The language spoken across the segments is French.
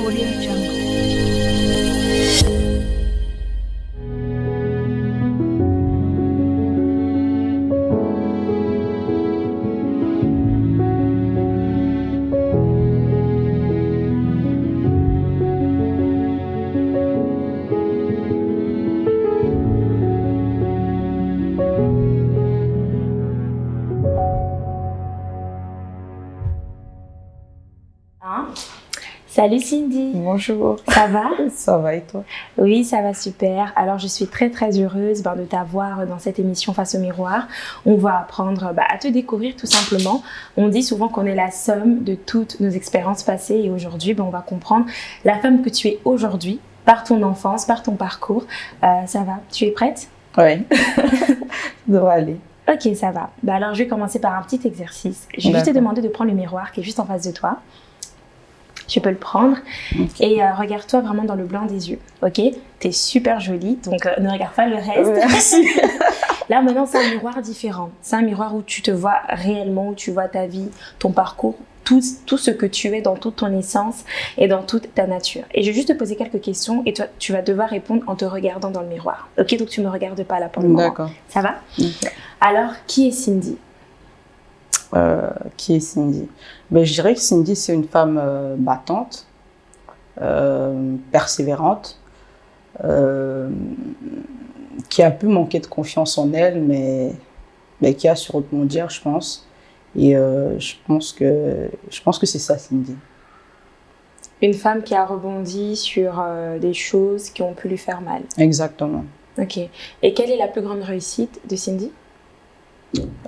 Audio Jungle. Salut Cindy. Bonjour. Ça va? Ça va et toi? Oui, ça va super. Alors je suis très heureuse de t'avoir dans cette émission Face au miroir. On va apprendre à te découvrir tout simplement. On dit souvent qu'on est la somme de toutes nos expériences passées et aujourd'hui on va comprendre la femme que tu es aujourd'hui par ton enfance, par ton parcours. Ça va? Tu es prête? Oui, ça devrait aller. Ok, ça va. Alors je vais commencer par un petit exercice. Je vais juste te demander de prendre le miroir qui est juste en face de toi. Tu peux le prendre et regarde-toi vraiment dans le blanc des yeux, ok? T'es super jolie, donc ne regarde pas le reste. Merci. Là, maintenant, c'est un miroir différent. C'est un miroir où tu te vois réellement, où tu vois ta vie, ton parcours, tout ce que tu es dans toute ton essence et dans toute ta nature. Et je vais juste te poser quelques questions et toi, tu vas devoir répondre en te regardant dans le miroir. Ok? Donc, tu ne me regardes pas là pour le moment. D'accord. Ça va? Alors, qui est Cindy? Qui est Cindy? Je dirais que Cindy, c'est une femme battante, persévérante, qui a un peu manqué de confiance en elle, mais qui a su rebondir, je pense. Et je pense que c'est ça, Cindy. Une femme qui a rebondi sur des choses qui ont pu lui faire mal. Exactement. Ok. Et quelle est la plus grande réussite de Cindy?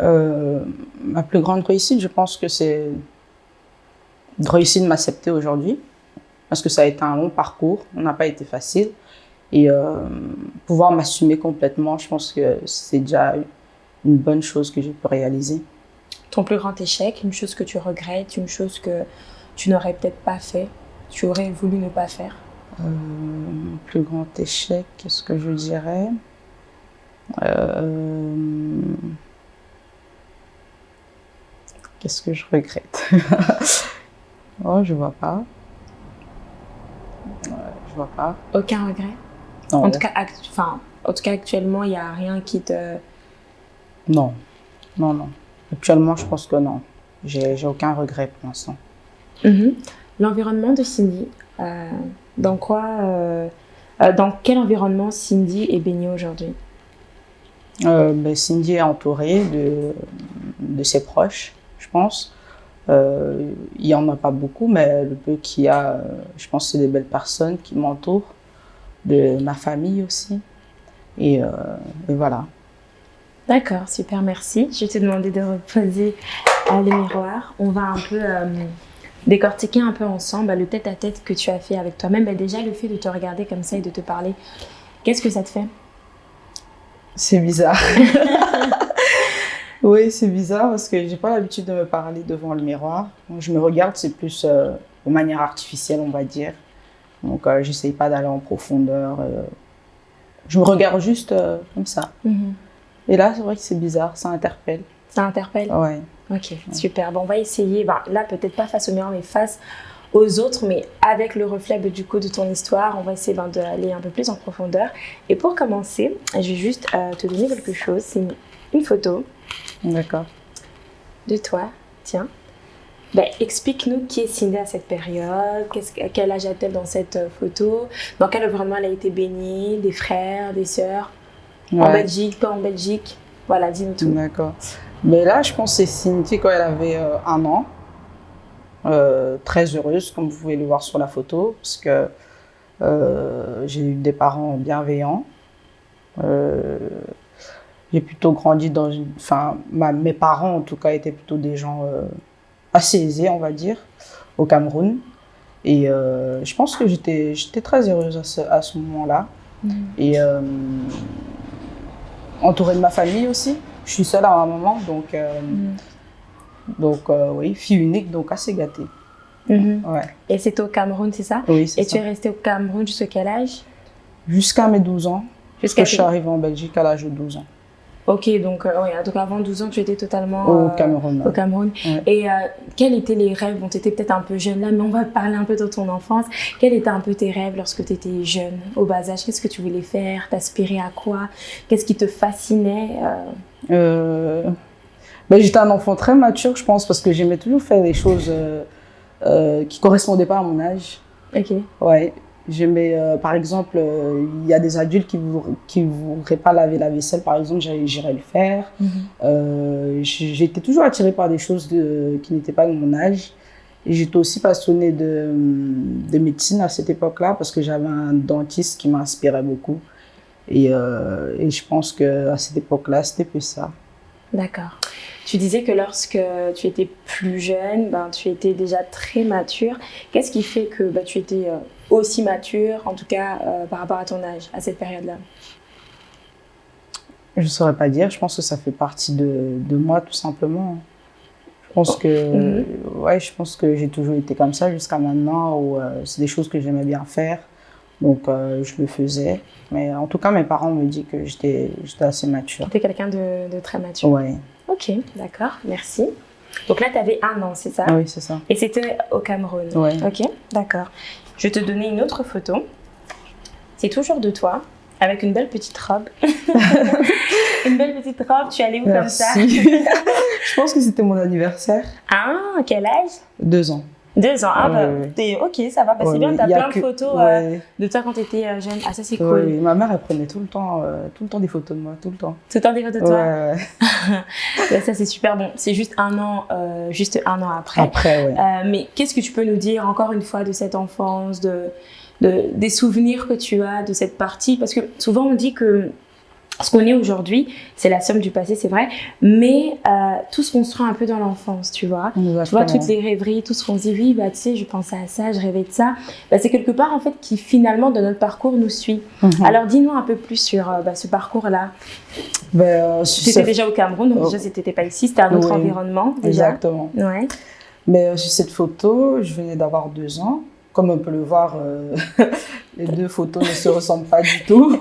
Ma plus grande réussite, je pense que c'est de réussir de m'accepter aujourd'hui, parce que ça a été un long parcours, on n'a pas été facile, et pouvoir m'assumer complètement, je pense que c'est déjà une bonne chose que j'ai pu réaliser. Ton plus grand échec, une chose que tu regrettes, une chose que tu n'aurais peut-être pas fait, tu aurais voulu ne pas faire? Plus grand échec, qu'est-ce que je dirais? Qu'est-ce que je regrette? Oh, je vois pas. Je vois pas. Aucun regret? Non. En tout cas, actuellement, il n'y a rien qui te... Non. Actuellement, je pense que non. J'ai aucun regret pour l'instant. L'environnement de Cindy, dans quel environnement Cindy est baignée aujourd'hui? Cindy est entourée de ses proches, je pense. Il n'y en a pas beaucoup, mais le peu qu'il y a, je pense que c'est des belles personnes qui m'entourent, de ma famille aussi. Et voilà. D'accord, super, merci. Je vais te demander de reposer le miroir. On va un peu décortiquer un peu ensemble le tête-à-tête que tu as fait avec toi-même. Déjà, le fait de te regarder comme ça et de te parler, qu'est-ce que ça te fait? C'est bizarre. Oui, c'est bizarre parce que j'ai pas l'habitude de me parler devant le miroir. Quand je me regarde, c'est plus de manière artificielle, on va dire. Donc, j'essaye pas d'aller en profondeur. Je me regarde juste comme ça. Et là, c'est vrai que c'est bizarre, ça interpelle. Ça interpelle? Ouais. Ok, super. Bon, on va essayer, là, peut-être pas face au miroir, mais face aux autres, mais avec le reflet du coup de ton histoire, on va essayer d'aller un peu plus en profondeur. Et pour commencer, je vais juste te donner quelque chose. C'est une photo. D'accord. De toi, tiens. Explique-nous qui est Cindy à cette période, quel âge a-t-elle dans cette photo, dans quel environnement elle a été baignée, des frères, des sœurs, en Belgique, pas en Belgique. Voilà, dis-nous tout. D'accord. Mais là, je pense que c'est Cindy quand elle avait 1 an. Très heureuse, comme vous pouvez le voir sur la photo, parce que j'ai eu des parents bienveillants. J'ai plutôt grandi dans une... Enfin, mes parents, en tout cas, étaient plutôt des gens assez aisés, on va dire, au Cameroun. Et je pense que j'étais très heureuse à ce moment-là. Et entourée de ma famille aussi. Je suis seule à un moment, donc oui, fille unique, donc assez gâtée. Ouais. Et c'était au Cameroun, c'est ça? Oui, c'est ça. Et tu es restée au Cameroun jusqu'à quel âge? Jusqu'à mes 12 ans. Jusqu'à que je suis arrivée en Belgique à l'âge de 12 ans. Ok, donc, ouais, donc avant 12 ans, tu étais totalement Au Cameroun. au Cameroun. Ouais. Et quels étaient les rêves? Bon, tu étais peut-être un peu jeune là, mais on va parler un peu de ton enfance. Quels étaient un peu tes rêves lorsque tu étais jeune, au bas âge? Qu'est-ce que tu voulais faire? T'aspirais à quoi? Qu'est-ce qui te fascinait? Ben, j'étais un enfant très mature, je pense, parce que j'aimais toujours faire des choses qui correspondaient pas à mon âge. Ok. Ouais. J'aimais, par exemple, il y a des adultes qui voudraient pas laver la vaisselle, par exemple, j'irais le faire. J'étais toujours attirée par des choses qui n'étaient pas de mon âge. Et j'étais aussi passionnée de médecine à cette époque-là, parce que j'avais un dentiste qui m'inspirait beaucoup. Et je pense qu'à cette époque-là, c'était plus ça. D'accord. Tu disais que lorsque tu étais plus jeune, ben, tu étais déjà très mature. Qu'est-ce qui fait que ben, tu étais aussi mature, en tout cas par rapport à ton âge, à cette période-là? Je ne saurais pas dire. Je pense que ça fait partie de moi, tout simplement. Je pense que, ouais, je pense que j'ai toujours été comme ça jusqu'à maintenant, où c'est des choses que j'aimais bien faire. Donc, je le faisais. Mais en tout cas, mes parents me disent que j'étais assez mature. Tu étais quelqu'un de très mature. Ouais. Ok, d'accord, merci. Donc là, tu avais 1 an, c'est ça? Oui, c'est ça. Et c'était au Cameroun? Ouais. Ok, d'accord. Je vais te donner une autre photo. C'est toujours de toi, avec une belle petite robe. Une belle petite robe, tu allais où comme ça? Je pense que c'était mon anniversaire. Ah, quel âge? 2 ans. 2 ans, ah Ouais. Ok, ça va, c'est bien, t'as plein de photos de toi quand t'étais jeune. Ah, ça c'est cool. Ouais, ma mère, elle prenait tout le temps des photos de moi, tout le temps. Tout le temps des photos de toi? Ouais. Ça c'est super bon, c'est juste 1 an, juste 1 an après. Après, ouais. Mais qu'est-ce que tu peux nous dire encore une fois de cette enfance, des souvenirs que tu as de cette partie? Parce que souvent on dit que ce qu'on est aujourd'hui, c'est la somme du passé, c'est vrai, mais tout se construit un peu dans l'enfance, tu vois. Exactement. Tu vois, toutes les rêveries, tout ce qu'on se dit, oui, bah, tu sais, je pensais à ça, je rêvais de ça. Bah, c'est quelque part, en fait, qui finalement, dans notre parcours, nous suit. Alors, dis-nous un peu plus sur ce parcours-là. Tu étais déjà au Cameroun, donc déjà, c'était pas ici, c'était un autre environnement, déjà. Exactement. Ouais. Mais sur cette photo, je venais d'avoir 2 ans. Comme on peut le voir, les 2 photos ne se ressemblent pas du tout.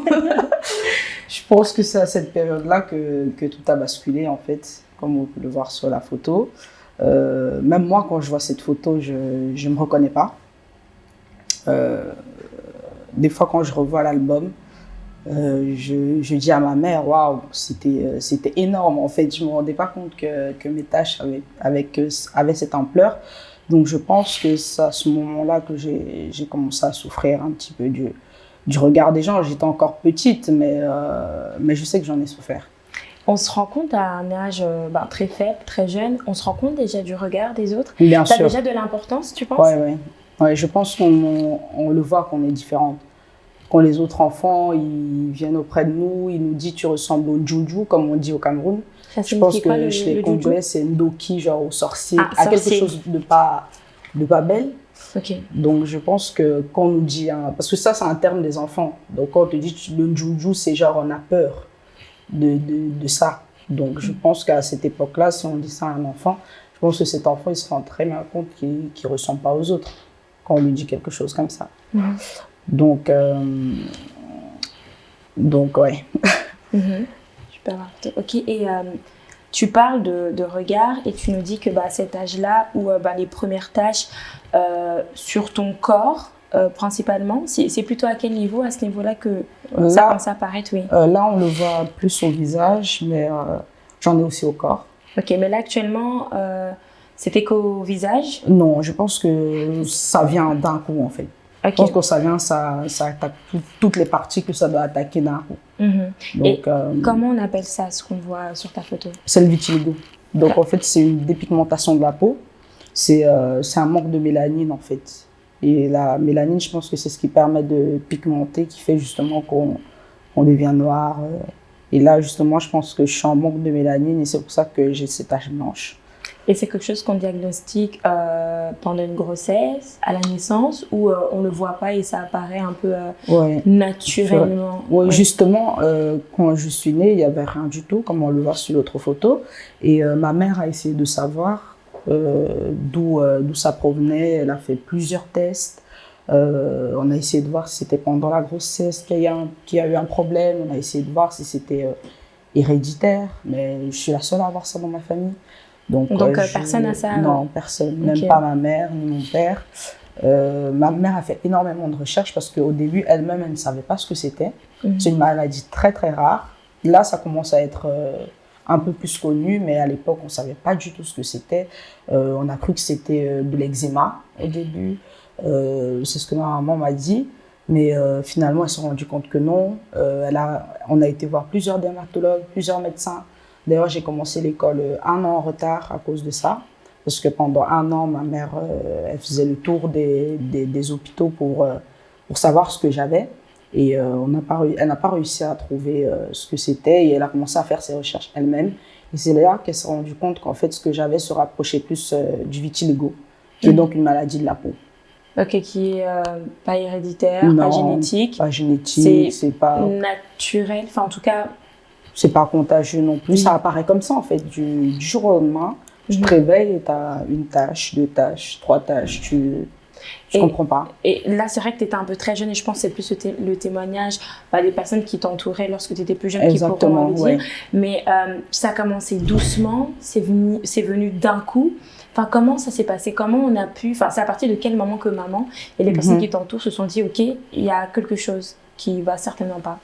Je pense que c'est à cette période-là que tout a basculé, en fait, comme on peut le voir sur la photo. Même moi, quand je vois cette photo, je ne me reconnais pas. Des fois, quand je revois l'album, je dis à ma mère, waouh, c'était énorme. En fait, je ne me rendais pas compte que mes tâches avaient cette ampleur. Donc, je pense que c'est à ce moment-là que j'ai commencé à souffrir un petit peu du regard des gens. J'étais encore petite, mais je sais que j'en ai souffert. On se rend compte à un âge très faible, très jeune, on se rend compte déjà du regard des autres. Bien sûr. T'as déjà de l'importance, tu penses? Ouais, je pense qu'on le voit qu'on est différente. Quand les autres enfants ils viennent auprès de nous, ils nous disent tu ressembles au Juju, comme on dit au Cameroun. Je pense que chez les Congolais, c'est Ndoki, genre au sorcier, à quelque chose de pas belle. Okay. Donc je pense que quand on nous dit, parce que ça c'est un terme des enfants, donc quand on te dit le Juju, c'est genre on a peur de ça. Donc je pense qu'à cette époque-là, si on dit ça à un enfant, je pense que cet enfant il se rend très bien compte qu'il ne ressemble pas aux autres quand on lui dit quelque chose comme ça. Donc ouais. Super. Ok, et tu parles de regard et tu nous dis que à cet âge-là, où les premières tâches sur ton corps, principalement, c'est plutôt à quel niveau, à ce niveau-là que ça commence à apparaître, oui. Là, on le voit plus au visage, mais j'en ai aussi au corps. Ok, mais là, actuellement, c'était qu'au visage? Non, je pense que ça vient d'un coup, en fait. Okay. Je pense que ça vient, ça attaque toutes les parties que ça doit attaquer d'un coup. Donc, et comment on appelle ça, ce qu'on voit sur ta photo? C'est le vitiligo. Donc, en fait, c'est une dépigmentation de la peau. C'est un manque de mélanine, en fait. Et la mélanine, je pense que c'est ce qui permet de pigmenter, qui fait justement qu'on devient noir. Et là, justement, je pense que je suis en manque de mélanine et c'est pour ça que j'ai ces taches blanches. Et c'est quelque chose qu'on diagnostique pendant une grossesse, à la naissance, ou on ne le voit pas et ça apparaît un peu naturellement? Oui, justement, quand je suis née, il n'y avait rien du tout, comme on le voit sur l'autre photo. Et ma mère a essayé de savoir d'où ça provenait. Elle a fait plusieurs tests. On a essayé de voir si c'était pendant la grossesse qu'il y a eu un problème. On a essayé de voir si c'était héréditaire, mais je suis la seule à avoir ça dans ma famille. Donc personne n'a ça? Non, personne, même pas ma mère ni mon père. Ma mère a fait énormément de recherches parce qu'au début, elle-même, elle ne savait pas ce que c'était. C'est une maladie très, très rare. Là, ça commence à être un peu plus connu, mais à l'époque, on ne savait pas du tout ce que c'était. On a cru que c'était de l'eczéma au début. C'est ce que ma maman m'a dit. Mais finalement, elle s'est rendue compte que non. On a été voir plusieurs dermatologues, plusieurs médecins. D'ailleurs, j'ai commencé l'école 1 an en retard à cause de ça. Parce que pendant 1 an, ma mère, elle faisait le tour des hôpitaux pour savoir ce que j'avais. Et elle n'a pas réussi à trouver ce que c'était. Et elle a commencé à faire ses recherches elle-même. Et c'est là qu'elle s'est rendue compte qu'en fait, ce que j'avais se rapprochait plus du vitiligo, qui est donc une maladie de la peau. Ok, qui est pas héréditaire, Non, pas génétique. Pas génétique, c'est pas naturel, enfin en tout cas. C'est pas contagieux non plus. Ça apparaît comme ça en fait, du jour au lendemain. Tu te réveilles et tu as 1 tache, 2 taches, 3 taches. Je comprends pas. Et là, c'est vrai que tu étais un peu très jeune et je pense que c'est plus le témoignage des personnes qui t'entouraient lorsque tu étais plus jeune qui pourront le dire. Ouais. Mais ça a commencé doucement, c'est venu d'un coup. Enfin, comment ça s'est passé? Comment on a pu... Enfin, c'est à partir de quel moment que maman et les personnes qui t'entourent se sont dit « Ok, il y a quelque chose qui va certainement pas ».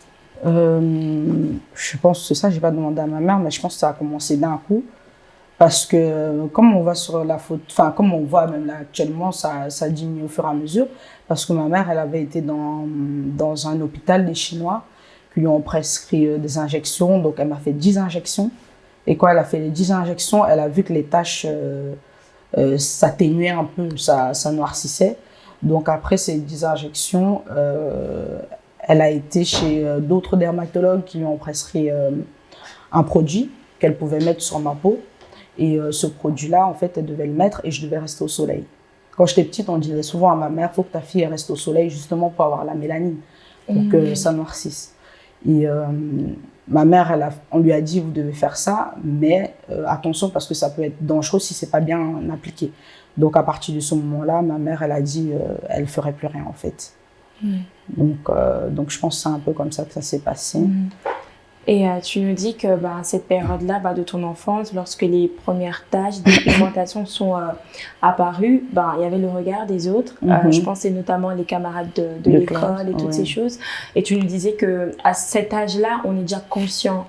Je pense que ça, j'ai pas demandé à ma mère, mais je pense que ça a commencé d'un coup. Parce que comme on voit sur la photo, enfin comme on voit même là actuellement, ça diminue au fur et à mesure. Parce que ma mère, elle avait été dans un hôpital des Chinois qui lui ont prescrit des injections. Donc elle m'a fait 10 injections. Et quand elle a fait les 10 injections, elle a vu que les taches s'atténuaient un peu, ça noircissait. Donc après ces 10 injections, elle a été chez d'autres dermatologues qui lui ont prescrit un produit qu'elle pouvait mettre sur ma peau. Et ce produit-là, en fait, elle devait le mettre et je devais rester au soleil. Quand j'étais petite, on disait souvent à ma mère, il faut que ta fille reste au soleil justement pour avoir la mélanine, pour que ça noircisse. Et ma mère, on lui a dit, vous devez faire ça, mais attention parce que ça peut être dangereux si c'est pas bien appliqué. Donc à partir de ce moment-là, ma mère, elle a dit, elle ferait plus rien en fait. Donc je pense que c'est un peu comme ça que ça s'est passé. Et tu nous dis que cette période-là de ton enfance, lorsque les premières taches de pigmentation sont apparues, il y avait le regard des autres. Je pensais notamment les camarades de l'école et toutes ces choses. Et tu nous disais qu'à cet âge-là, on est déjà conscient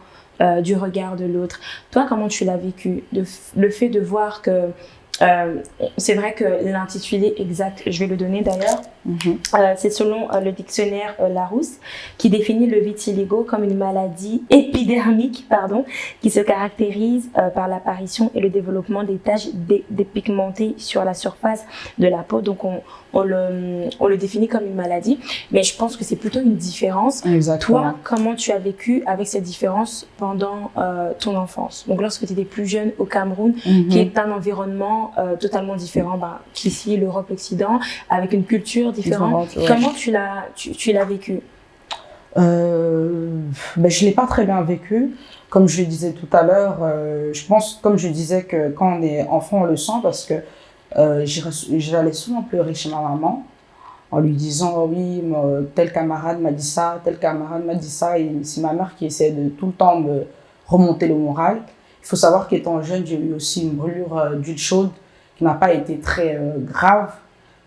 du regard de l'autre. Toi, comment tu l'as vécu? Le fait de voir que... c'est vrai que l'intitulé exact, je vais le donner d'ailleurs, c'est selon le dictionnaire Larousse qui définit le vitiligo comme une maladie épidermique qui se caractérise par l'apparition et le développement des taches dépigmentées sur la surface de la peau. Donc on le définit comme une maladie, mais je pense que c'est plutôt une différence. Exactement. Toi, comment tu as vécu avec cette différence pendant ton enfance? Donc lorsque tu étais plus jeune au Cameroun, qui est un environnement totalement différent qu'ici, l'Europe, l'Occident, avec une culture différente. Comment tu l'as vécu? Je ne l'ai pas très bien vécu. Comme je le disais tout à l'heure, je pense, comme je disais, que quand on est enfant, on le sent parce que j'allais souvent pleurer chez ma maman en lui disant oui, tel camarade m'a dit ça, tel camarade m'a dit ça. Et c'est ma mère qui essayait de tout le temps me remonter le moral. Il faut savoir qu'étant jeune, j'ai eu aussi une brûlure d'huile chaude qui n'a pas été très grave.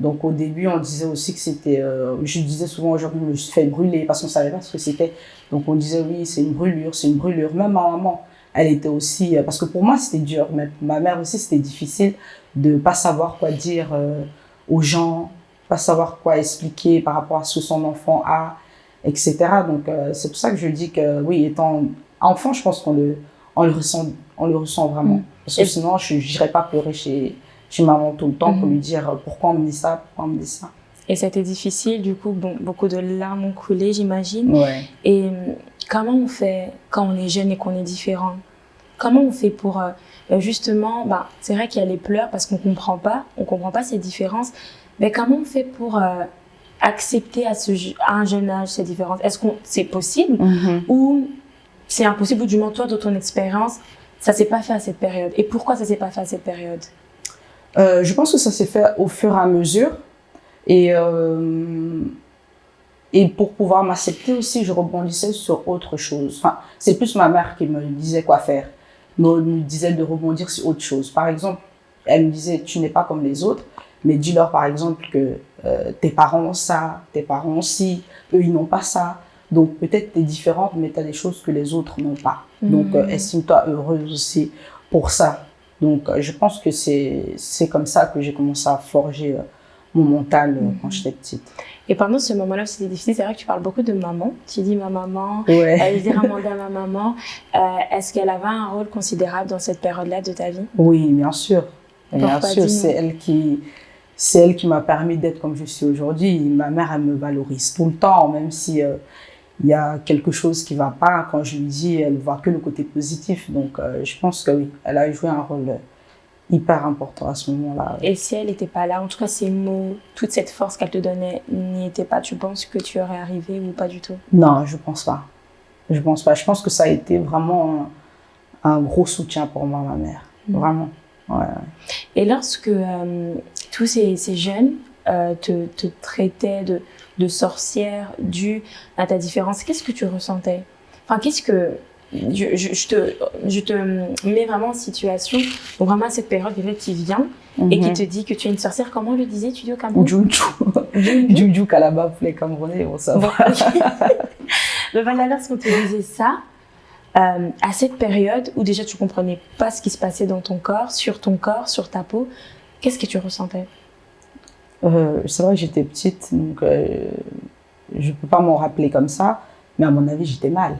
Donc au début, on disait aussi que c'était... je disais souvent aujourd'hui, je me suis fait brûler parce qu'on ne savait pas ce que c'était. Donc on disait oui, c'est une brûlure, c'est une brûlure. Même ma maman, elle était aussi... parce que pour moi, c'était dur. Mais ma mère aussi, c'était difficile de ne pas savoir quoi dire aux gens, pas savoir quoi expliquer par rapport à ce que son enfant a, etc. Donc c'est pour ça que je dis que oui, étant enfant, je pense qu'on le ressent vraiment. Parce que sinon, je n'irais pas pleurer chez maman tout le temps pour lui dire pourquoi on me dit ça, pourquoi on me dit ça. Et c'était difficile, du coup, beaucoup de larmes ont coulé, j'imagine. Ouais. Et comment on fait quand on est jeune et qu'on est différent? Comment on fait pour justement, c'est vrai qu'il y a les pleurs parce qu'on comprend pas ces différences, mais comment on fait pour accepter à un jeune âge ces différences? Est-ce que c'est possible ou c'est impossible, ou du moins toi, de ton expérience, ça s'est pas fait à cette période? Et pourquoi ça s'est pas fait à cette période? Je pense que ça s'est fait au fur et à mesure. Et Et pour pouvoir m'accepter aussi, je rebondissais sur autre chose. Enfin, c'est plus ma mère qui me disait quoi faire, me disait de rebondir sur autre chose. Par exemple, elle me disait, tu n'es pas comme les autres, mais dis-leur par exemple que tes parents ont ça, tes parents ont ci, eux ils n'ont pas ça. Donc peut-être tu es différente, mais tu as des choses que les autres n'ont pas. Donc estime-toi heureuse aussi pour ça. Donc je pense que c'est comme ça que j'ai commencé à forger mon mental quand j'étais petite. Et pendant ce moment-là, c'était difficile. C'est vrai que tu parles beaucoup de maman. Tu dis ma maman, Ouais. je dis Amanda, ma maman. Est-ce qu'elle avait un rôle considérable dans cette période-là de ta vie? Oui, bien sûr. Bien Pourquoi, sûr, dis-nous? c'est elle qui m'a permis d'être comme je suis aujourd'hui. Ma mère, elle me valorise tout le temps, même si il y a quelque chose qui va pas. Quand je lui dis, elle voit que le côté positif. Donc, je pense que oui, elle a joué un rôle hyper important à ce moment-là. Et si elle n'était pas là, en tout cas ces mots, toute cette force qu'elle te donnait n'y était pas, tu penses que tu aurais arrivé ou pas du tout? Non, je pense pas. Je pense pas. Je pense que ça a été vraiment un gros soutien pour moi, ma mère. Vraiment. Ouais. Et lorsque tous ces jeunes te traitaient de sorcière due à ta différence, qu'est-ce que tu ressentais? Enfin, qu'est-ce que... Je te mets vraiment en situation, donc vraiment à cette période qui vient et qui te dit que tu es une sorcière. Comment le disais, tu dis au Cameroun? Juju. Juju Kalaba pour les Camerounais, on sait pas. Le Val lorsqu'on te disait ça, à cette période où déjà tu comprenais pas ce qui se passait dans ton corps, sur ta peau, qu'est-ce que tu ressentais? C'est vrai que j'étais petite, donc je peux pas m'en rappeler comme ça, mais à mon avis, j'étais mal.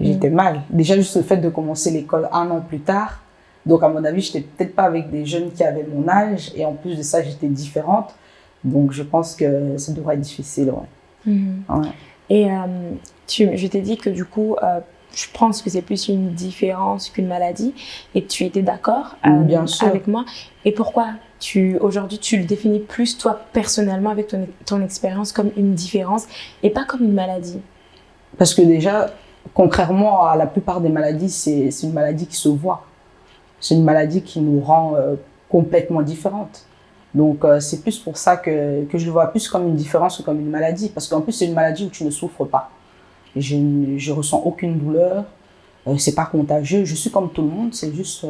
J'étais mal. Déjà, juste le fait de commencer l'école 1 an plus tard, donc à mon avis, j'étais peut-être pas avec des jeunes qui avaient mon âge, et en plus de ça, j'étais différente. Donc, je pense que ça devrait être difficile, ouais. Ouais. Et je t'ai dit que du coup, je pense que c'est plus une différence qu'une maladie, et tu étais d'accord Bien sûr. avec moi. Et pourquoi aujourd'hui, tu le définis plus, toi, personnellement, avec ton expérience, comme une différence, et pas comme une maladie? Parce que déjà, contrairement à la plupart des maladies, c'est une maladie qui se voit. C'est une maladie qui nous rend complètement différentes. Donc, c'est plus pour ça que je le vois plus comme une différence que comme une maladie. Parce qu'en plus, c'est une maladie où tu ne souffres pas. Je ressens aucune douleur. C'est pas contagieux. Je suis comme tout le monde. C'est juste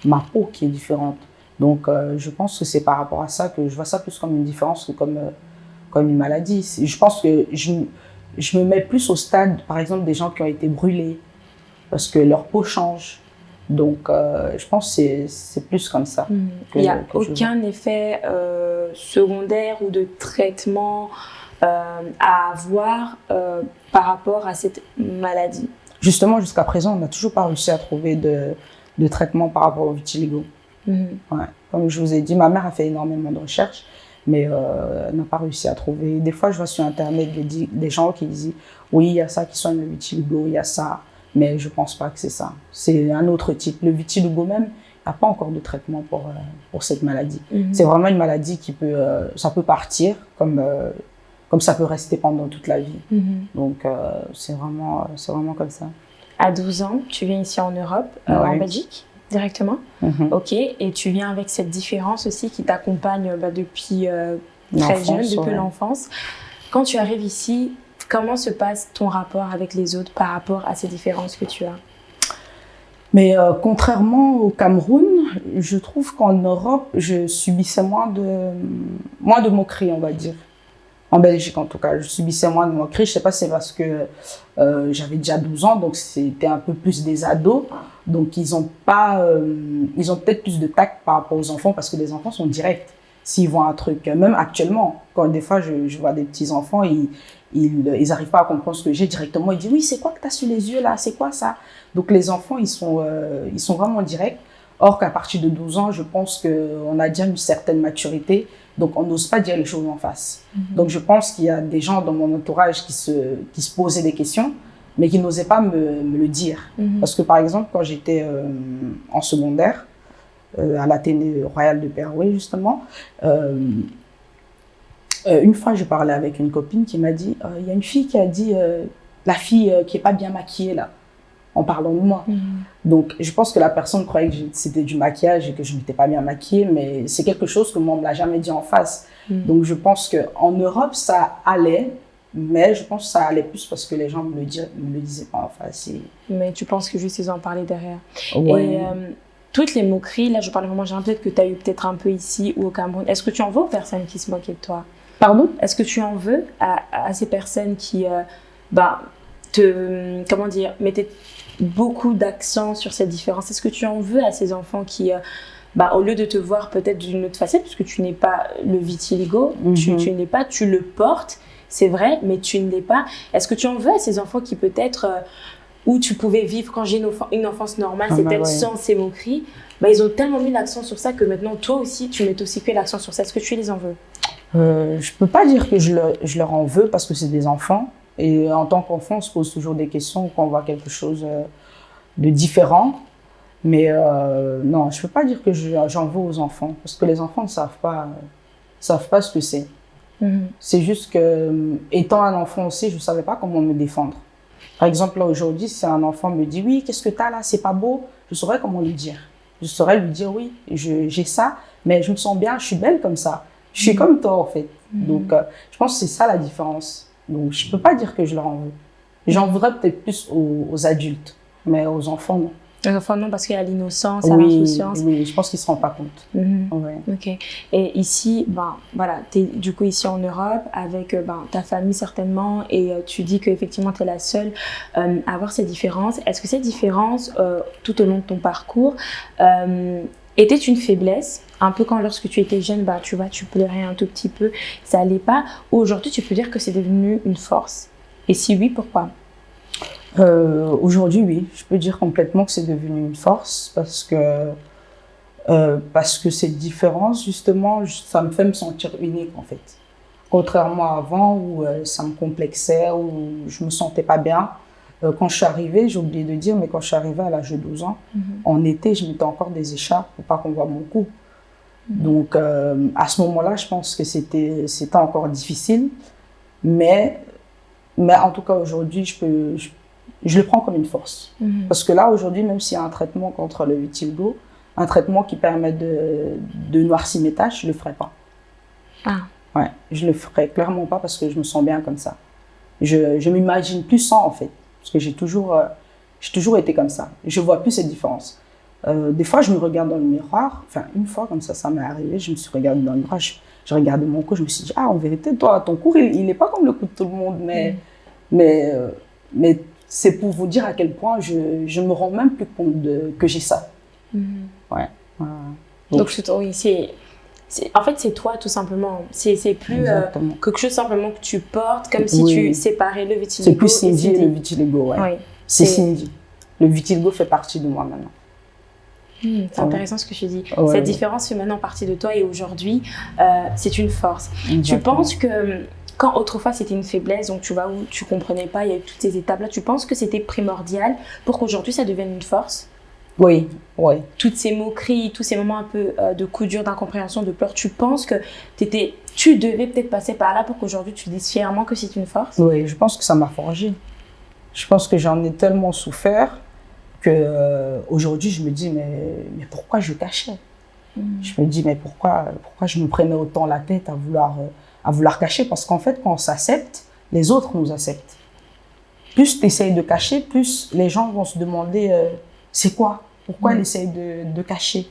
ma peau qui est différente. Donc, je pense que c'est par rapport à ça que je vois ça plus comme une différence que comme une maladie. Je pense que je me mets plus au stade, par exemple, des gens qui ont été brûlés parce que leur peau change. Donc, je pense que c'est plus comme ça. Il n'y a aucun effet secondaire ou de traitement à avoir par rapport à cette maladie? Justement, jusqu'à présent, on n'a toujours pas réussi à trouver de traitement par rapport au vitiligo. Ouais. Comme je vous ai dit, ma mère a fait énormément de recherches, mais elle n'a pas réussi à trouver. Des fois, je vois sur Internet des gens qui disent « Oui, il y a ça qui soigne le vitiligo, il y a ça ». Mais je ne pense pas que c'est ça. C'est un autre type. Le vitiligo même, il n'y a pas encore de traitement pour cette maladie. C'est vraiment une maladie qui ça peut partir comme ça peut rester pendant toute la vie. Donc, c'est vraiment comme ça. À 12 ans, tu viens ici en Europe, en Belgique, directement. Ok, et tu viens avec cette différence aussi qui t'accompagne depuis très jeune, depuis l'enfance. Quand tu arrives ici, comment se passe ton rapport avec les autres par rapport à ces différences que tu as? Mais contrairement au Cameroun, je trouve qu'en Europe, je subissais moins de moqueries, on va dire. En Belgique, en tout cas, je subissais moins de moqueries. Je ne sais pas si c'est parce que j'avais déjà 12 ans, donc c'était un peu plus des ados. Donc, ils ont peut-être plus de tact par rapport aux enfants parce que les enfants sont directs. S'ils voient un truc, même actuellement, quand des fois je vois des petits enfants, ils n'arrivent pas à comprendre ce que j'ai directement. Ils disent oui, c'est quoi que tu as sur les yeux là? C'est quoi ça? Donc les enfants, ils sont vraiment directs. Or qu'à partir de 12 ans, je pense qu'on a déjà une certaine maturité. Donc on n'ose pas dire les choses en face. Donc je pense qu'il y a des gens dans mon entourage qui se posaient des questions, mais qui n'osaient pas me le dire. Parce que par exemple, quand j'étais en secondaire, à l'Athénée Royal de Péroué, justement, une fois, je parlais avec une copine qui m'a dit il y a une fille qui a dit la fille qui n'est pas bien maquillée là. en parlant de moi. Donc, je pense que la personne croyait que c'était du maquillage et que je m'étais pas bien maquillée, mais c'est quelque chose que moi, on me l'a jamais dit en face. Donc, je pense qu'en Europe, ça allait, mais je pense que ça allait plus parce que les gens me le disaient pas en face. Mais tu penses que juste ils en parlaient derrière. Ouais. Et toutes les moqueries, là, je parle vraiment, j'ai peut-être que tu as eu peut-être un peu ici ou au Cameroun. Est-ce que tu en veux aux personnes qui se moquaient de toi? Pardon? Est-ce que tu en veux à ces personnes qui, comment dire, mettaient beaucoup d'accent sur cette différence? Est-ce que tu en veux à ces enfants qui, au lieu de te voir peut-être d'une autre facette, parce que tu n'es pas le vitiligo, tu n'es pas, tu le portes, c'est vrai, mais tu ne l'es pas. Est-ce que tu en veux à ces enfants qui peut-être, où tu pouvais vivre quand j'ai une enfance normale, c'est peut-être sans ces moqueries, ils ont tellement mis l'accent sur ça que maintenant, toi aussi, tu mets aussi que l'accent sur ça. Est-ce que tu les en veux? Je peux pas dire que je leur en veux parce que c'est des enfants. Et en tant qu'enfant, on se pose toujours des questions quand on voit quelque chose de différent. Mais non, je peux pas dire que j'en veux aux enfants parce que les enfants ne savent pas ce que c'est. C'est juste que, étant un enfant aussi, je savais pas comment me défendre. Par exemple, là, aujourd'hui, si un enfant me dit « Oui, qu'est-ce que tu as là? C'est pas beau », je saurais comment lui dire. Je saurais lui dire « Oui, j'ai ça, mais je me sens bien, je suis belle comme ça. Je suis comme toi, en fait. » Donc, je pense que c'est ça la différence. Donc, je peux pas dire que je leur en veux. J'en voudrais peut-être plus aux adultes, mais aux enfants, non. Les enfants, non, parce qu'il y a l'innocence, l'insouciance. Oui, je pense qu'ils ne se rendent pas compte. Ouais. Ok. Et ici, tu es du coup ici en Europe avec ta famille certainement, et tu dis qu'effectivement tu es la seule à avoir ces différences. Est-ce que ces différences, tout au long de ton parcours, étaient une faiblesse? Un peu quand lorsque tu étais jeune, tu vois, tu pleurais un tout petit peu, ça allait pas. Ou aujourd'hui, tu peux dire que c'est devenu une force? Et si oui, pourquoi? Aujourd'hui, oui, je peux dire complètement que c'est devenu une force parce que cette différence, justement, ça me fait me sentir unique, en fait. Contrairement à avant où ça me complexait, où je me sentais pas bien. Quand je suis arrivée, j'ai oublié de dire, mais quand je suis arrivée à l'âge de 12 ans, en été, je mettais encore des écharpes pour pas qu'on voit mon cou. Donc, à ce moment-là, je pense que c'était encore difficile. Mais en tout cas, aujourd'hui, je le prends comme une force. Parce que là, aujourd'hui, même s'il y a un traitement contre le vitiligo, un traitement qui permet de noircir mes taches, je ne le ferai pas. Ouais, je ne le ferai clairement pas parce que je me sens bien comme ça. Je m'imagine plus sans, en fait. Parce que j'ai toujours été comme ça. Je ne vois plus cette différence. Des fois, je me regarde dans le miroir. Enfin, une fois, comme ça m'est arrivé, je me suis regardée dans le miroir. Je regardais mon cou, je me suis dit, en vérité, toi, ton cou, il n'est pas comme le cou de tout le monde. Mais c'est pour vous dire à quel point je me rends même plus compte que j'ai ça. Ouais. Donc oui, en fait, c'est toi, tout simplement. C'est plus quelque chose simplement que tu portes, comme si tu séparais le vitiligo. C'est plus Cindy et le vitiligo, ouais. Oui. C'est Cindy. Le vitiligo fait partie de moi maintenant. C'est intéressant ce que tu dis. Cette différence fait maintenant partie de toi et aujourd'hui, c'est une force. Exactement. Tu penses que quand autrefois c'était une faiblesse, donc tu vois où tu comprenais pas, il y a eu toutes ces étapes-là, tu penses que c'était primordial pour qu'aujourd'hui ça devienne une force? Oui. Toutes ces moqueries, tous ces moments un peu de coup dur, d'incompréhension, de peur, tu penses que tu devais peut-être passer par là pour qu'aujourd'hui tu dises fièrement que c'est une force? Oui, je pense que ça m'a forgé. Je pense que j'en ai tellement souffert que aujourd'hui je me dis mais pourquoi je cachais? Je me dis mais pourquoi je me prenais autant la tête à vouloir cacher? Parce qu'en fait quand on s'accepte, les autres nous acceptent. Plus tu essayes de cacher, plus les gens vont se demander c'est quoi? Pourquoi elle essaye de cacher?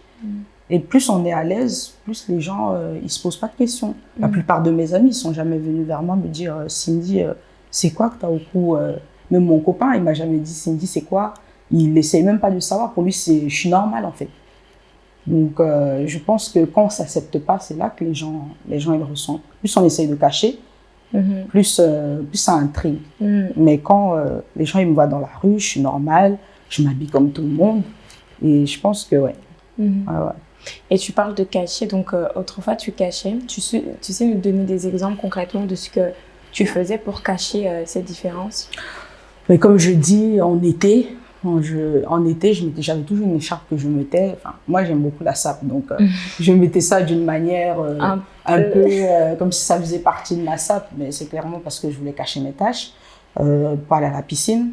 Et plus on est à l'aise, plus les gens ils se posent pas de questions. La plupart de mes amis ils sont jamais venus vers moi me dire Cindy c'est quoi que tu as au cou? Même mon copain il m'a jamais dit Cindy c'est quoi? Il essaye même pas de savoir. Pour lui je suis normale en fait. Donc je pense que quand on s'accepte pas, c'est là que les gens ils le ressentent. Plus on essaye de cacher, plus ça intrigue. Mais quand les gens ils me voient dans la rue, je suis normale, je m'habille comme tout le monde. Et je pense que ouais. Et tu parles de cacher, donc autrefois tu cachais. Tu sais nous donner des exemples concrètement de ce que tu faisais pour cacher cette différence? Mais comme je dis, en été, j'avais toujours une écharpe que je mettais. Enfin, moi, j'aime beaucoup la sape, donc je mettais ça d'une manière un peu comme si ça faisait partie de ma sape, mais c'est clairement parce que je voulais cacher mes taches. Pour aller à la piscine,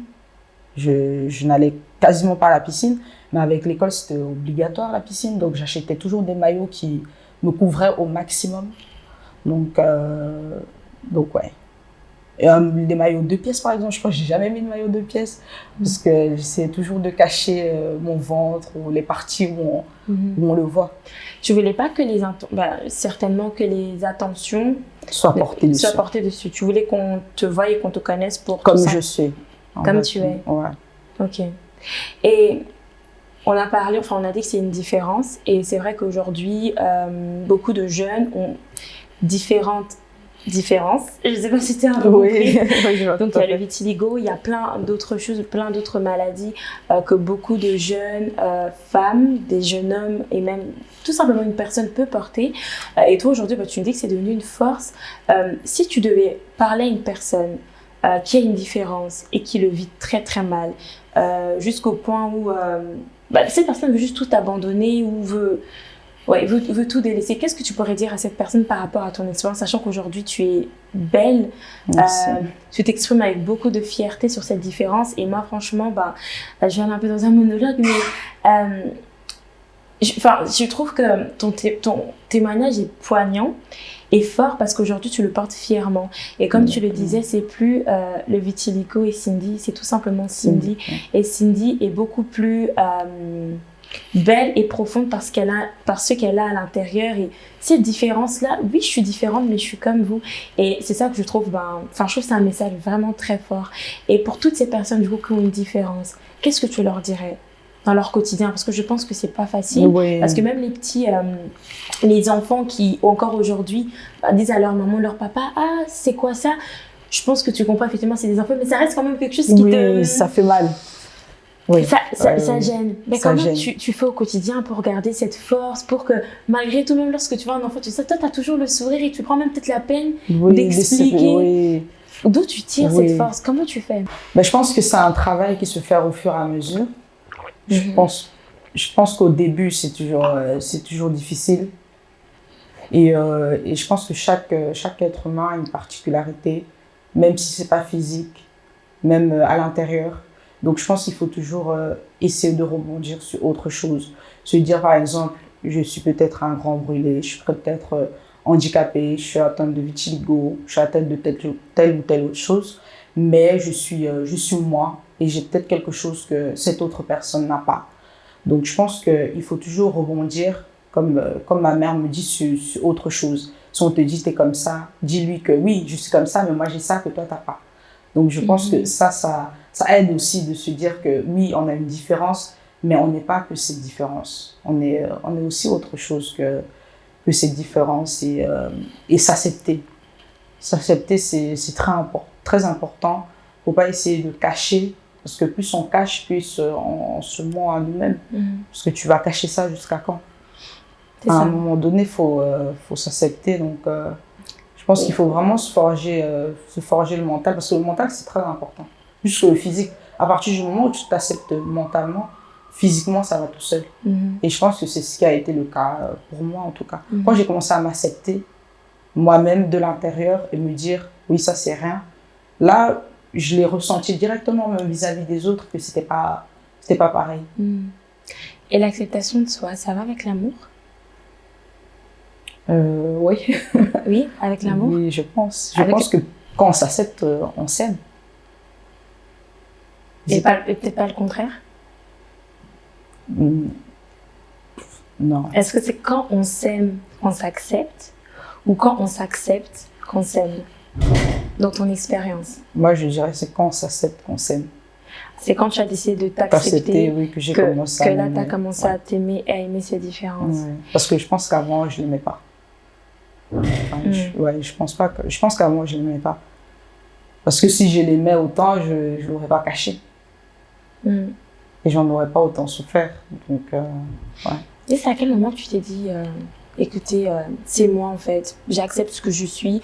Je n'allais quasiment pas à la piscine, mais avec l'école, c'était obligatoire la piscine. Donc, j'achetais toujours des maillots qui me couvraient au maximum. Donc ouais. Et, des maillots 2 pièces, par exemple, je crois que j'ai jamais mis de maillot 2 pièces parce que j'essayais toujours de cacher mon ventre ou les parties où on le voit. Tu voulais pas que certainement que les attentions soient portées dessus. Tu voulais qu'on te voie et qu'on te connaisse pour comme tout ça. Je suis. Comme tu es. Ouais. Ok. Et on a parlé, enfin on a dit que c'est une différence et c'est vrai qu'aujourd'hui beaucoup de jeunes ont différentes différences. Je ne sais pas si tu as compris. Donc il y a le vitiligo, il y a plein d'autres choses, plein d'autres maladies que beaucoup de jeunes femmes, des jeunes hommes et même tout simplement une personne peut porter. Et toi aujourd'hui, tu me dis que c'est devenu une force. Si tu devais parler à une personne qui a une différence et qui le vit très très mal, jusqu'au point où cette personne veut juste tout abandonner ou veut tout délaisser. Qu'est-ce que tu pourrais dire à cette personne par rapport à ton expérience, sachant qu'aujourd'hui tu es belle, tu t'exprimes avec beaucoup de fierté sur cette différence et moi franchement, je vais aller un peu dans un monologue, mais je trouve que ton témoignage est poignant et fort parce qu'aujourd'hui tu le portes fièrement et comme tu le disais, c'est plus le vitiligo et Cindy, c'est tout simplement Cindy et Cindy est beaucoup plus belle et profonde parce qu'elle a à l'intérieur et cette différence là, oui je suis différente mais je suis comme vous et c'est ça que je trouve je trouve que c'est un message vraiment très fort et pour toutes ces personnes du coup qui ont une différence, qu'est-ce que tu leur dirais dans leur quotidien parce que je pense que c'est pas facile parce que même les petits les enfants qui encore aujourd'hui disent à leur maman, leur papa, ah c'est quoi ça, je pense que tu comprends effectivement c'est des enfants mais ça reste quand même quelque chose qui ça fait mal. Ça gêne. Mais comment tu fais au quotidien pour garder cette force, pour que malgré tout, même lorsque tu vois un enfant, toi, tu as toujours le sourire et tu prends même peut-être la peine d'expliquer d'où tu tires cette force. Comment tu fais? Je pense que c'est un travail qui se fait au fur et à mesure. Je pense qu'au début, c'est toujours difficile. Et je pense que chaque être humain a une particularité, même si c'est pas physique, même à l'intérieur. Donc, je pense qu'il faut toujours essayer de rebondir sur autre chose. Se dire, par exemple, je suis peut-être un grand brûlé, je suis peut-être handicapée, je suis atteinte de vitiligo, je suis atteinte de telle ou telle autre chose, mais je suis moi et j'ai peut-être quelque chose que cette autre personne n'a pas. Donc, je pense qu'il faut toujours rebondir, comme ma mère me dit, sur autre chose. Si on te dit, t'es comme ça, dis-lui que oui, je suis comme ça, mais moi j'ai ça que toi, t'as pas. Donc, je pense que ça aide aussi de se dire que oui, on a une différence, mais on n'est pas que cette différence. On est aussi autre chose que cette différence et s'accepter. S'accepter, c'est très important. Il ne faut pas essayer de cacher, parce que plus on cache, plus on se ment à nous-mêmes. Parce que tu vas cacher ça jusqu'à quand? À un moment donné, il faut s'accepter. Donc, je pense qu'il faut vraiment se forger le mental, parce que le mental, c'est très important. Plus que le physique. À partir du moment où tu t'acceptes mentalement, physiquement, ça va tout seul. Et je pense que c'est ce qui a été le cas pour moi, en tout cas. Quand j'ai commencé à m'accepter moi-même de l'intérieur et me dire, oui, ça, c'est rien. Là, je l'ai ressenti directement, même vis-à-vis des autres, que c'était pas pareil. Et l'acceptation de soi, ça va avec l'amour? Oui. Oui, avec l'amour? Oui, je pense. Je pense que quand on s'accepte, on s'aime. Et peut-être pas le contraire? Non. Est-ce que c'est quand on s'aime qu'on s'accepte ou quand on s'accepte qu'on s'aime? Dans ton expérience? Moi, je dirais c'est quand on s'accepte qu'on s'aime. C'est quand tu as décidé de t'accepter oui, que j'ai commencé à là, tu as commencé à t'aimer et à aimer ces différences. Ouais. Parce que je pense qu'avant, je ne l'aimais pas. Je pense qu'avant, je ne l'aimais pas. Parce que si je l'aimais autant, je ne l'aurais pas caché. Et j'en aurais pas autant souffert. Donc, ouais. Et c'est à quel moment tu t'es dit, écoutez, c'est moi en fait, j'accepte ce que je suis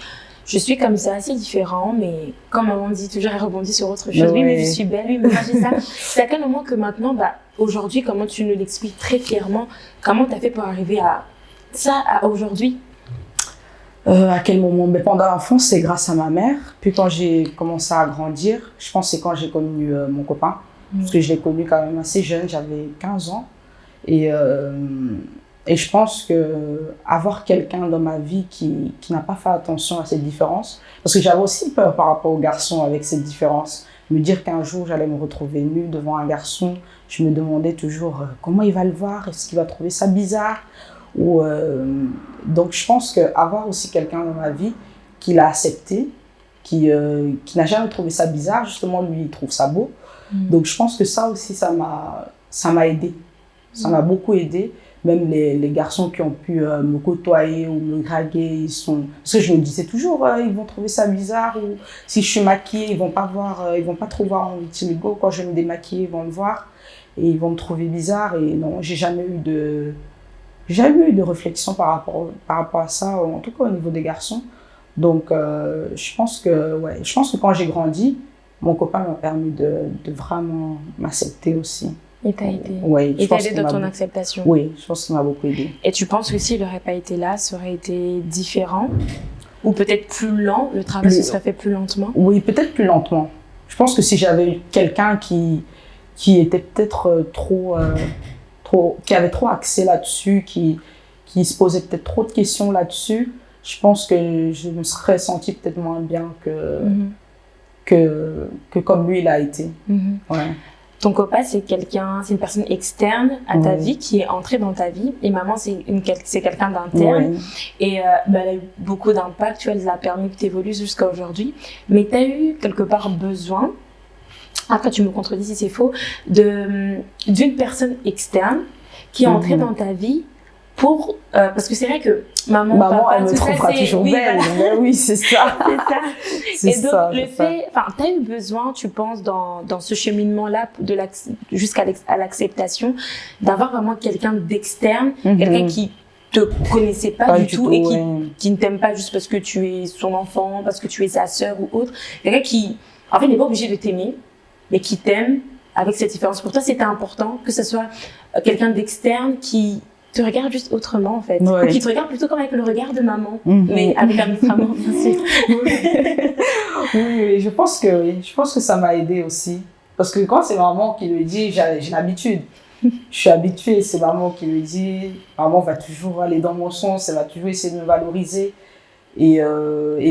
comme ça, c'est différent, mais comme on dit toujours, elle rebondit sur autre chose. Oui, mais je suis belle, oui, mais moi j'ai ça. C'est à quel moment que maintenant, aujourd'hui, comment tu nous l'expliques très fièrement, comment tu as fait pour arriver à ça, à aujourd'hui? À quel moment? Mais pendant l'enfance, c'est grâce à ma mère. Puis quand j'ai commencé à grandir, je pense que c'est quand j'ai connu mon copain. parce que je l'ai connu quand même assez jeune, j'avais 15 ans. Et, et je pense que avoir quelqu'un dans ma vie qui n'a pas fait attention à cette différence, parce que j'avais aussi peur par rapport aux garçons avec cette différence, me dire qu'un jour j'allais me retrouver nue devant un garçon, je me demandais toujours comment il va le voir, est-ce qu'il va trouver ça bizarre ou, donc je pense qu'avoir aussi quelqu'un dans ma vie qui l'a accepté, qui n'a jamais trouvé ça bizarre, justement lui il trouve ça beau. Donc je pense que ça aussi ça m'a aidé, ça m'a beaucoup aidé. Même les garçons qui ont pu me côtoyer ou me draguer, ils sont... Parce que je me disais toujours, ils vont trouver ça bizarre, ou si je suis maquillée, ils vont pas trop voir mon vitiligo. Quand je vais me démaquiller, ils vont le voir et ils vont me trouver bizarre. Et non, j'ai jamais eu de réflexion par rapport à ça, en tout cas au niveau des garçons. Donc, je pense que quand j'ai grandi, mon copain m'a permis de vraiment m'accepter aussi. Et t'a aidé. Oui, et t'a aidé dans ton acceptation. Oui, je pense qu'il m'a beaucoup aidé. Et tu penses que s'il n'aurait pas été là, ça aurait été différent? Ou peut-être plus lent, le travail se serait fait plus lentement? Oui, peut-être plus lentement. Je pense que si j'avais eu quelqu'un qui était peut-être qui avait trop axé là-dessus, qui se posait peut-être trop de questions là-dessus, je pense que je me serais sentie peut-être moins bien que comme lui il a été. Ouais. Ton copain, c'est une personne externe à ta vie, qui est entrée dans ta vie. Et maman, c'est quelqu'un d'interne. Oui. Et elle a eu beaucoup d'impact, tu vois, elle a permis que tu évolues jusqu'à aujourd'hui. Mais tu as eu quelque part besoin, après tu me contredis si c'est faux, d'une personne externe qui est entrée dans ta vie pour... parce que c'est vrai que maman papa, elle me trouvera toujours belle. Voilà. Oui, c'est ça. C'est ça. Et donc, le fait... Enfin, tu as eu besoin, tu penses, dans ce cheminement-là, jusqu'à l'acceptation, d'avoir vraiment quelqu'un d'externe, quelqu'un qui te connaissait pas du tout et qui ne t'aime pas juste parce que tu es son enfant, parce que tu es sa sœur ou autre. Quelqu'un qui, en fait, n'est pas obligé de t'aimer, mais qui t'aime avec cette différence. Pour toi, c'était important que ce soit quelqu'un d'externe qui te regarde juste autrement, en fait. Ou qui te regarde plutôt comme avec le regard de maman, mais avec un autre amour, bien sûr. Oui, je pense que ça m'a aidé aussi. Parce que quand c'est maman qui le dit, j'ai l'habitude. Je suis habituée, c'est maman qui le dit. Maman va toujours aller dans mon sens, elle va toujours essayer de me valoriser. Et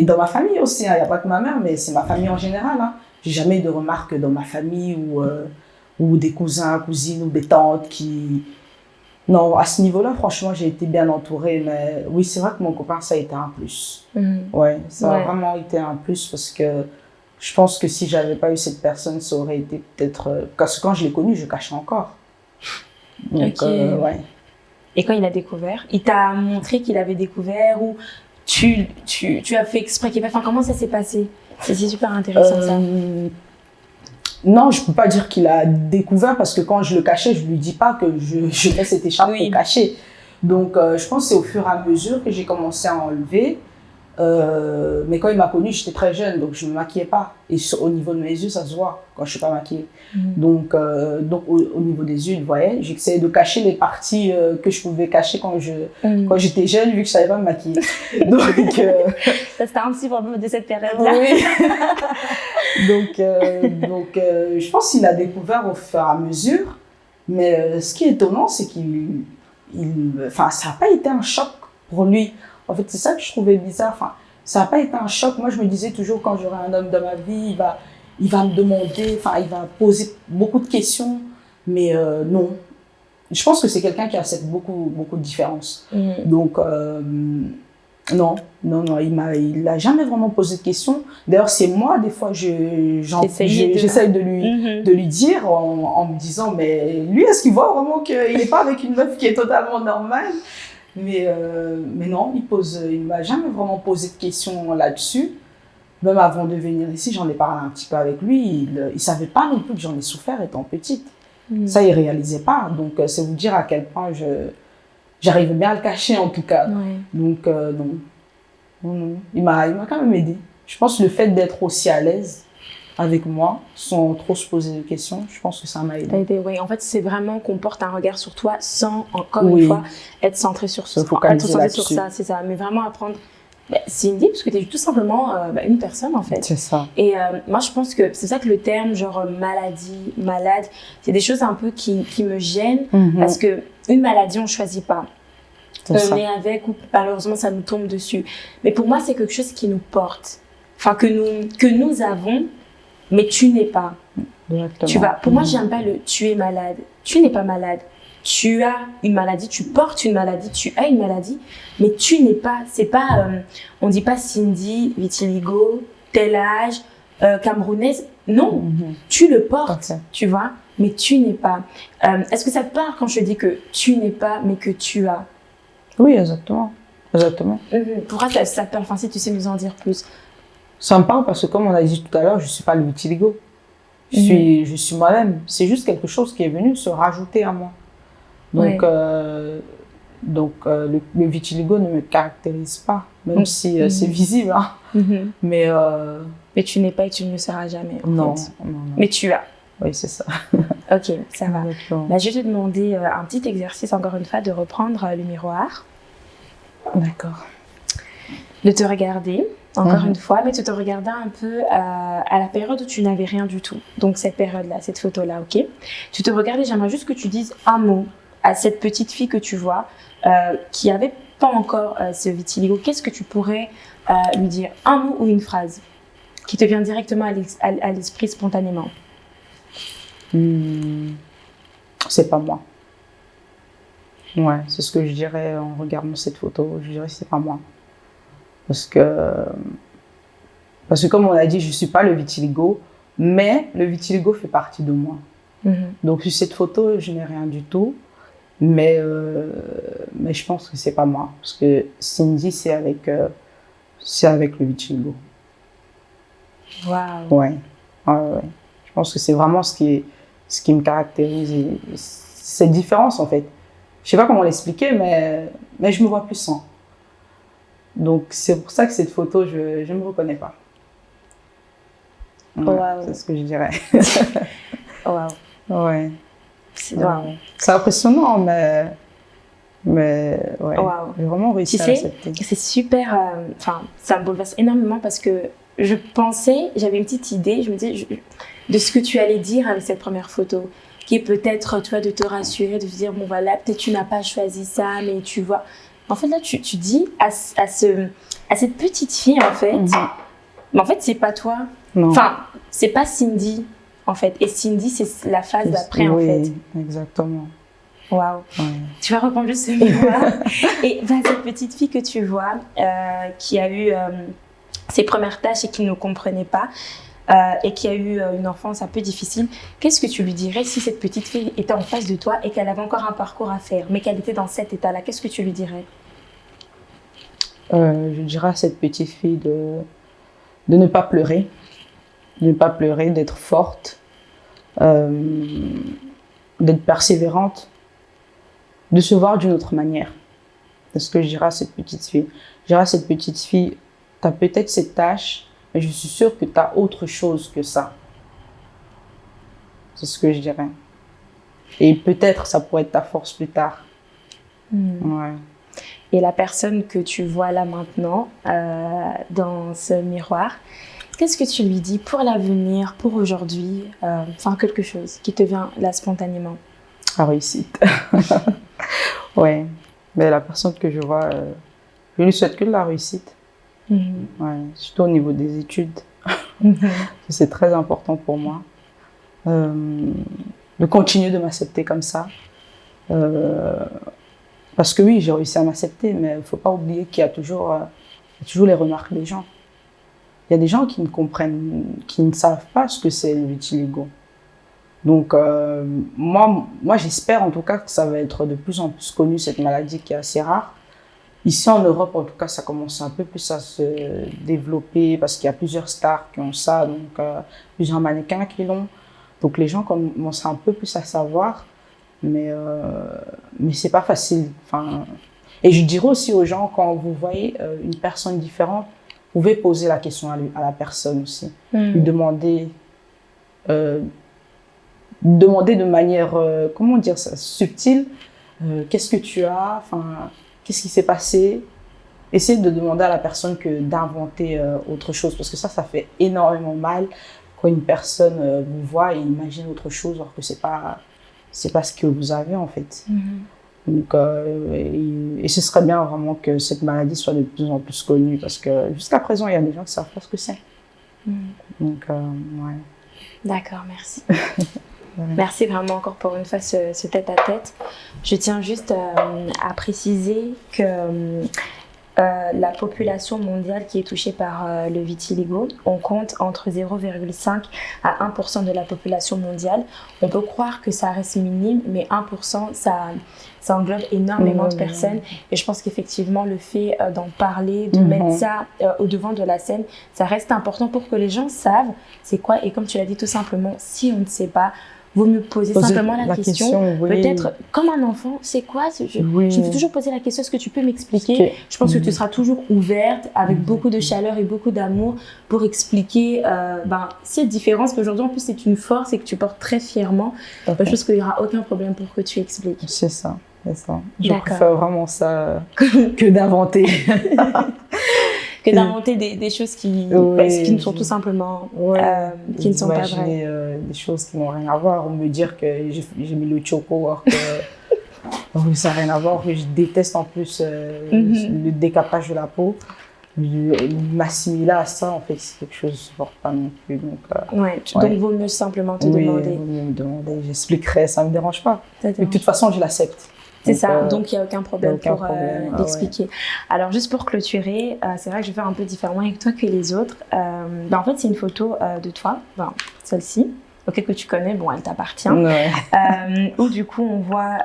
dans ma famille aussi, il n'y a pas que ma mère, mais c'est ma famille en général. J'ai jamais eu de remarques dans ma famille ou des cousins, cousines ou des tantes qui... Non, à ce niveau-là, franchement, j'ai été bien entourée. Mais oui, c'est vrai que mon copain, ça a été un plus. Ouais, ça a vraiment été un plus parce que je pense que si j'avais pas eu cette personne, ça aurait été peut-être... Parce que quand je l'ai connu, je cachais encore. Donc, ouais. Et quand il a découvert, il t'a montré qu'il avait découvert ou tu as fait exprès qu'il... Enfin, comment ça s'est passé? C'est super intéressant, ça. Non, je peux pas dire qu'il a découvert parce que quand je le cachais, je lui dis pas que je mets cette écharpe pour cacher. Donc, je pense que c'est au fur et à mesure que j'ai commencé à enlever. Mais quand il m'a connue, j'étais très jeune, donc je me maquillais pas. Et au niveau de mes yeux, ça se voit quand je suis pas maquillée. Donc au niveau des yeux, il voyait. J'essayais de cacher les parties que je pouvais cacher quand j'étais jeune, vu que je savais pas me maquiller. Donc ça c'était un petit problème de cette période-là. Oui. donc je pense qu'il a découvert au fur et à mesure. Mais ce qui est étonnant, c'est enfin, ça n'a pas été un choc pour lui. En fait, c'est ça que je trouvais bizarre. Enfin, ça n'a pas été un choc. Moi, je me disais toujours, quand j'aurai un homme dans ma vie, il va me demander, enfin, il va poser beaucoup de questions. Mais non. Je pense que c'est quelqu'un qui accepte beaucoup de différences. Donc, non, il n'a jamais vraiment posé de questions. D'ailleurs, c'est moi, des fois, j'essaye de lui dire en me disant, mais lui, est-ce qu'il voit vraiment qu'il n'est pas avec une meuf qui est totalement normale? Mais non, il m'a jamais vraiment posé de questions là-dessus. Même avant de venir ici, j'en ai parlé un petit peu avec lui. Il savait pas non plus que j'en ai souffert étant petite. Ça, il réalisait pas. Donc, c'est vous dire à quel point j'arrivais bien à le cacher, en tout cas. Donc, non. Il m'a quand même aidé. Je pense que le fait d'être aussi à l'aise avec moi, sans trop se poser de questions, je pense que ça m'a aidé. Oui, en fait, c'est vraiment qu'on porte un regard sur toi sans, encore une fois, être centré sur ça. Se focaliser être centré sur ça, c'est ça. Mais vraiment apprendre Cindy, parce que tu es tout simplement une personne en fait. C'est ça. Et moi, je pense que c'est ça que le terme genre maladie, malade, c'est des choses un peu qui me gênent parce que une maladie, on ne choisit pas. On est avec ou malheureusement, ça nous tombe dessus. Mais pour moi, c'est quelque chose qui nous porte. Enfin, que nous avons, mais tu n'es pas. Exactement. Tu vois, pour moi, j'aime pas le tu es malade. Tu n'es pas malade. Tu as une maladie, tu portes une maladie, tu as une maladie, mais tu n'es pas. C'est pas, on dit pas Cindy, vitiligo, tel âge, camerounaise. Non, tu le portes, tu vois, mais tu n'es pas. Est-ce que ça te parle quand je dis que tu n'es pas, mais que tu as? Oui, exactement. Exactement. Pourquoi ça te parle? Enfin, si tu sais nous en dire plus. Ça me parle parce que, comme on a dit tout à l'heure, je ne suis pas le vitiligo. Je suis moi-même. C'est juste quelque chose qui est venu se rajouter à moi. Donc, le vitiligo ne me caractérise pas, même si c'est visible. Hein. Mais tu n'es pas et tu ne le seras jamais. Non, non. Mais tu as. Oui, c'est ça. Ok, ça va. Je vais te demander un petit exercice, encore une fois, de reprendre le miroir. D'accord. De te regarder, encore une fois, mais de te regarder un peu à la période où tu n'avais rien du tout. Donc, cette période-là, cette photo-là, ok? Tu te regardes et j'aimerais juste que tu dises un mot à cette petite fille que tu vois, qui n'avait pas encore ce vitiligo. Qu'est-ce que tu pourrais lui dire? Un mot ou une phrase qui te vient directement à l'esprit spontanément. C'est pas moi. Ouais, c'est ce que je dirais en regardant cette photo. Je dirais c'est pas moi. Parce que comme on a dit, je ne suis pas le vitiligo, mais le vitiligo fait partie de moi. Donc sur cette photo, je n'ai rien du tout. Mais je pense que c'est pas moi. Parce que Cindy, c'est avec le vitiligo. Waouh. Ouais. Je pense que c'est vraiment ce qui me caractérise. Cette différence, en fait. Je sais pas comment l'expliquer, mais je me vois plus sans. Donc, c'est pour ça que cette photo, je ne me reconnais pas. Ouais, wow. C'est ce que je dirais. Waouh. Ouais. C'est impressionnant, mais ouais. Wow. J'ai vraiment réussi à l'accepter. C'est super. Ça me bouleverse énormément parce que j'avais une petite idée, je me disais de ce que tu allais dire avec cette première photo, qui est peut-être, tu vois, de te rassurer, de te dire, bon voilà, peut-être tu n'as pas choisi ça, mais tu vois. En fait, là, tu dis à cette petite fille, en fait, mais en fait, c'est pas toi. Non. Enfin, c'est pas Cindy, en fait. Et Cindy, c'est la phase d'après, en fait. Oui, exactement. Waouh. Ouais. Tu vas reprendre juste ce miroir. Et cette petite fille que tu vois, qui a eu ses premières tâches et qui ne comprenait pas, et qui a eu une enfance un peu difficile, qu'est-ce que tu lui dirais si cette petite fille était en face de toi et qu'elle avait encore un parcours à faire, mais qu'elle était dans cet état-là? Qu'est-ce que tu lui dirais? Je dirais à cette petite fille de ne pas pleurer, d'être forte, d'être persévérante, de se voir d'une autre manière. C'est ce que je dirais à cette petite fille. Je dirais à cette petite fille, tu as peut-être cette tâche, mais je suis sûre que tu as autre chose que ça. C'est ce que je dirais. Et peut-être ça pourrait être ta force plus tard. Ouais. Et la personne que tu vois là maintenant, dans ce miroir, qu'est-ce que tu lui dis pour l'avenir, pour aujourd'hui, quelque chose qui te vient là spontanément? La réussite. Ouais. Mais la personne que je vois, je lui souhaite que de la réussite. Ouais. Surtout au niveau des études. C'est très important pour moi. De continuer de m'accepter comme ça. Parce que oui, j'ai réussi à m'accepter, mais il ne faut pas oublier qu'il y a toujours les remarques des gens. Il y a des gens qui ne comprennent, qui ne savent pas ce que c'est le vitiligo. Donc, moi j'espère en tout cas que ça va être de plus en plus connu, cette maladie qui est assez rare. Ici en Europe, en tout cas, ça commence un peu plus à se développer parce qu'il y a plusieurs stars qui ont ça, donc plusieurs mannequins qui l'ont. Donc, les gens commencent un peu plus à savoir, mais c'est pas facile. Et je dirais aussi aux gens, quand vous voyez une personne différente, vous pouvez poser la question à la personne aussi. Lui demander de manière, comment dire ça, subtile, qu'est-ce que tu as, qu'est-ce qui s'est passé, essayer de demander à la personne que d'inventer autre chose. Parce que ça fait énormément mal quand une personne vous voit et imagine autre chose alors que c'est pas ce que vous avez en fait. Donc, et ce serait bien vraiment que cette maladie soit de plus en plus connue parce que jusqu'à présent, il y a des gens qui ne savent pas ce que c'est. Donc, ouais. D'accord, merci. Merci vraiment encore pour une fois ce tête-à-tête. Je tiens juste à préciser que la population mondiale qui est touchée par le vitiligo, on compte entre 0,5 à 1% de la population mondiale. On peut croire que ça reste minime, mais 1%, ça englobe énormément de personnes. Et je pense qu'effectivement, le fait d'en parler, de mettre ça au devant de la scène, ça reste important pour que les gens savent c'est quoi. Et comme tu l'as dit tout simplement, si on ne sait pas, vaut mieux poser simplement la question. Oui. Peut-être comme un enfant, c'est quoi je me fais toujours poser la question, est-ce que tu peux m'expliquer? Je pense que tu seras toujours ouverte, avec beaucoup de chaleur et beaucoup d'amour pour expliquer cette différence qu'aujourd'hui en plus c'est une force et que tu portes très fièrement. Je pense qu'il n'y aura aucun problème pour que tu expliques. C'est ça. Je préfère vraiment ça que d'inventer. Que d'inventer des choses qui ne sont tout simplement qui ne sont pas vraies. Des choses qui n'ont rien à voir, ou me dire que j'ai mis le choco alors que ça n'a rien à voir, que je déteste en plus le décapage de la peau. M'assimiler à ça, en fait, c'est quelque chose que je ne supporte pas non plus. Donc, vaut mieux simplement te demander. Vaut mieux me demander, j'expliquerai, ça ne me dérange pas. De toute façon, je l'accepte. C'est ça, donc il n'y a aucun problème pour l'expliquer. Alors juste pour clôturer, c'est vrai que je vais faire un peu différemment avec toi que les autres. En fait, c'est une photo de toi, celle-ci, que tu connais, bon, elle t'appartient, où du coup on voit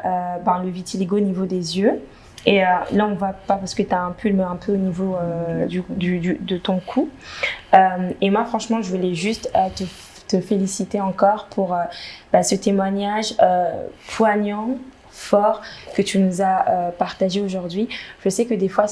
le vitiligo au niveau des yeux. Et là, on ne voit pas parce que tu as un pull, mais un peu au niveau de ton cou. Et moi, franchement, je voulais juste te féliciter encore pour ce témoignage poignant, fort que tu nous as partagé aujourd'hui. Je sais que des fois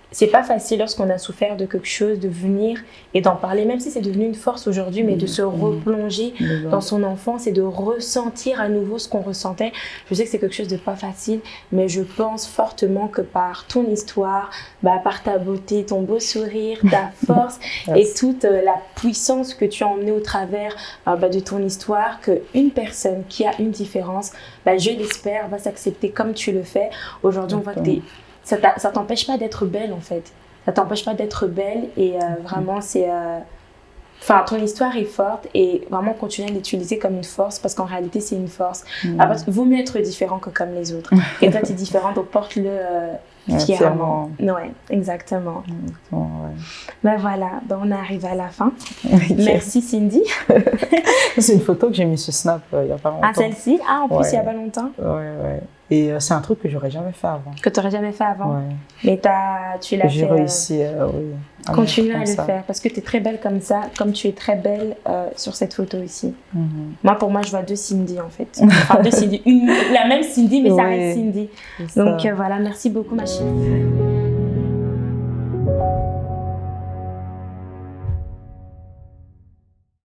c'est pas facile lorsqu'on a souffert de quelque chose de venir et d'en parler, même si c'est devenu une force aujourd'hui, mais de se replonger dans son enfance et de ressentir à nouveau ce qu'on ressentait. Je sais que c'est quelque chose de pas facile, mais je pense fortement que par ton histoire, par ta beauté, ton beau sourire, ta force et toute la puissance que tu as emmenée au travers de ton histoire, qu'une personne qui a une différence, je l'espère, va s'accepter comme tu le fais. Aujourd'hui, on voit que ça t'empêche pas d'être belle en fait. Ça t'empêche pas d'être belle et vraiment c'est... ton histoire est forte et vraiment continuer à l'utiliser comme une force parce qu'en réalité c'est une force. Après, vaut mieux être différent que comme les autres. Et toi tu es différent donc porte-le fièrement. Ouais, exactement. Voilà, on arrive à la fin. Merci Cindy. C'est une photo que j'ai mise sur Snap il n'y a pas longtemps. Ah celle-ci? Ah en plus il n'y a pas longtemps? Ouais. Et c'est un truc que j'aurais jamais fait avant. Que tu n'aurais jamais fait avant? Mais tu l'as fait. J'ai réussi, continue à le faire parce que tu es très belle comme ça, comme tu es très belle sur cette photo ici. Pour moi, je vois deux Cindy en fait. Enfin, deux Cindy. La même Cindy, mais ça reste Cindy. Donc voilà, merci beaucoup ma chérie.